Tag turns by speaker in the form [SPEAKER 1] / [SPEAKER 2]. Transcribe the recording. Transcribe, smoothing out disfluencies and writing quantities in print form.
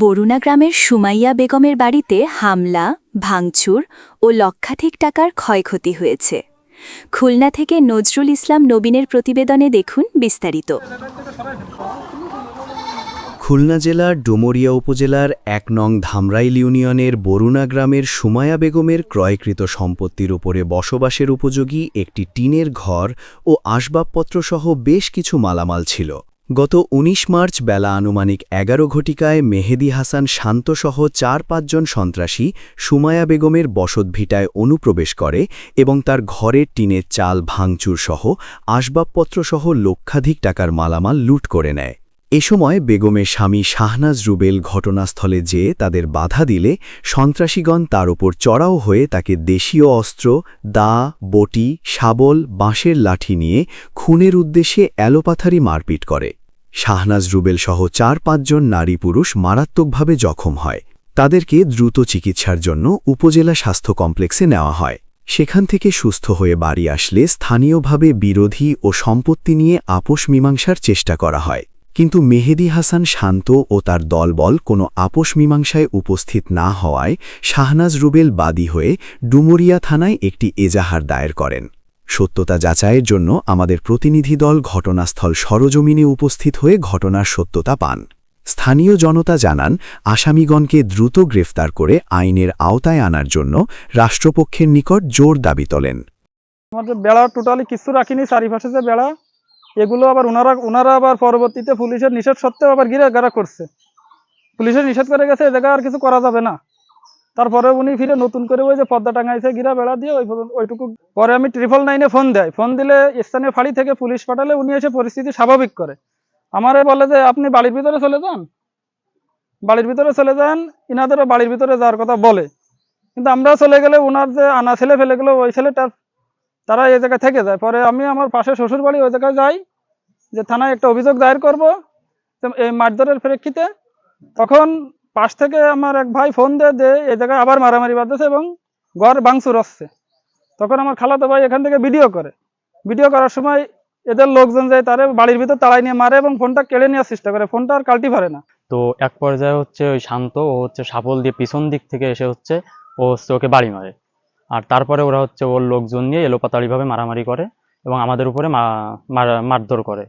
[SPEAKER 1] বরুণা গ্রামের সুমাইয়া বেগমের বাড়িতে হামলা, ভাঙচুর ও লক্ষাধিক টাকার ক্ষয়ক্ষতি হয়েছে। খুলনা থেকে নজরুল ইসলাম নবীনের প্রতিবেদনে দেখুন বিস্তারিত।
[SPEAKER 2] খুলনা জেলার ডুমুরিয়া উপজেলার ১ নং ধামরাইল ইউনিয়নের বরুণা গ্রামের সুমাইয়া বেগমের ক্রয়কৃত সম্পত্তির উপরে বসবাসের উপযোগী একটি টিনের ঘর ও আসবাবপত্রসহ বেশ কিছু মালামাল ছিল। গত ১৯ মার্চ বেলা আনুমানিক ১১ ঘটিকায় মেহেদী হাসান শান্তসহ ৪-৫ জন সন্ত্রাসী সুমাইয়া বেগমের বসতভিটায় অনুপ্রবেশ করে এবং তার ঘরের টিনের চাল ভাঙচুরসহ আসবাবপত্রসহ লক্ষাধিক টাকার মালামাল লুট করে নেয়। এ সময় বেগমের স্বামী শাহনাজ রুবেল ঘটনাস্থলে যেয়ে তাদের বাধা দিলে সন্ত্রাসীগণ তার ওপর চড়াও হয়ে তাকে দেশীয় অস্ত্র, দা, বটি, শাবল, বাঁশের লাঠি নিয়ে খুনের উদ্দেশ্যে এলোপাথারি মারপিট করে। শাহনাজ রুবেল সহ ৪-৫ জন নারী পুরুষ মারাত্মকভাবে জখম হয়। তাদেরকে দ্রুত চিকিৎসার জন্য উপজেলা স্বাস্থ্য কমপ্লেক্সে নেওয়া হয়। সেখান থেকে সুস্থ হয়ে বাড়ি আসলে স্থানীয়ভাবে বিরোধী ও সম্পত্তি নিয়ে আপোষ মীমাংসার চেষ্টা করা হয়, কিন্তু মেহেদী হাসান শান্ত ও তার দলবল কোনো আপোষ মীমাংসায় উপস্থিত না হওয়ায় শাহনাজ রুবেল বাদী হয়ে ডুমুরিয়া থানায় একটি এজাহার দায়ের করেন। সত্যতা যাচাইয়ের জন্য আমাদের প্রতিনিধি দল ঘটনাস্থল সরজমিনে উপস্থিত হয়ে ঘটনার সত্যতা পান। স্থানীয় জনতা জানান, আসামিগণকে দ্রুত গ্রেফতার করে আইনের আওতায় আনার জন্য রাষ্ট্রপক্ষের নিকট জোর দাবি তোলেন।
[SPEAKER 3] আমাদের বেড়া টোটালি কিছু রাখিনি, চারিপাশে যে বেড়া এগুলো আবার ওনারা আবার পরবর্তীতে পুলিশের নিষেধ সত্ত্বেও আবার ঘেরা করছে। পুলিশের নিষেধ করে গেছে এ জায়গায় আর কিছু করা যাবে না। তারপরে উনি ফিরে নতুন করে ওই যে পর্দা টাঙাইছে ঘিরা বেড়া দিয়ে ওইটুকু পরে আমি 999 ফোন দেয়। ফোন দিলে স্থানীয় ফাঁড়ি থেকে পুলিশ পাঠালে উনি এসে পরিস্থিতি স্বাভাবিক করে। আমারে বলে যে আপনি বাড়ির ভিতরে চলে যান, বাড়ির ভিতরে চলে যান। ইনাদেরও বাড়ির ভিতরে যাওয়ার কথা বলে, কিন্তু আমরা চলে গেলে ওনার যে আনা ছেলে ফেলে গেলো ওই ছেলেটার তারা এই জায়গায় থেকে যায়। পরে আমি আমার পাশে শ্বশুর বাড়ি ওই জায়গায় যাই যে থানায় একটা অভিযোগ দায়ের করব এই মারধরের প্রেক্ষিতে। তখন পাশ থেকে আমার এক ভাই ফোন দিয়ে এই জায়গায় আবার মারামারি বাঁধতেছে এবং ঘর ভাঙচুর হচ্ছে। তখন আমার খালাতো ভাই এখান থেকে ভিডিও করার সময় এদের লোকজন যায় তারে বাড়ির ভিতর তাড়াই নিয়ে মারে এবং ফোনটা কেড়ে নেওয়ার চেষ্টা করে। ফোনটা আর কালটি পারে না।
[SPEAKER 4] তো এক পর্যায়ে ওই শান্ত ও শাবল দিয়ে পিছন দিক থেকে এসে ওকে বাড়ি মারে। আর তারপরে ওরা ওর লোকজন নিয়ে এলোপাতাড়িভাবে মারামারি করে এবং আমাদের উপরে মারধর করে।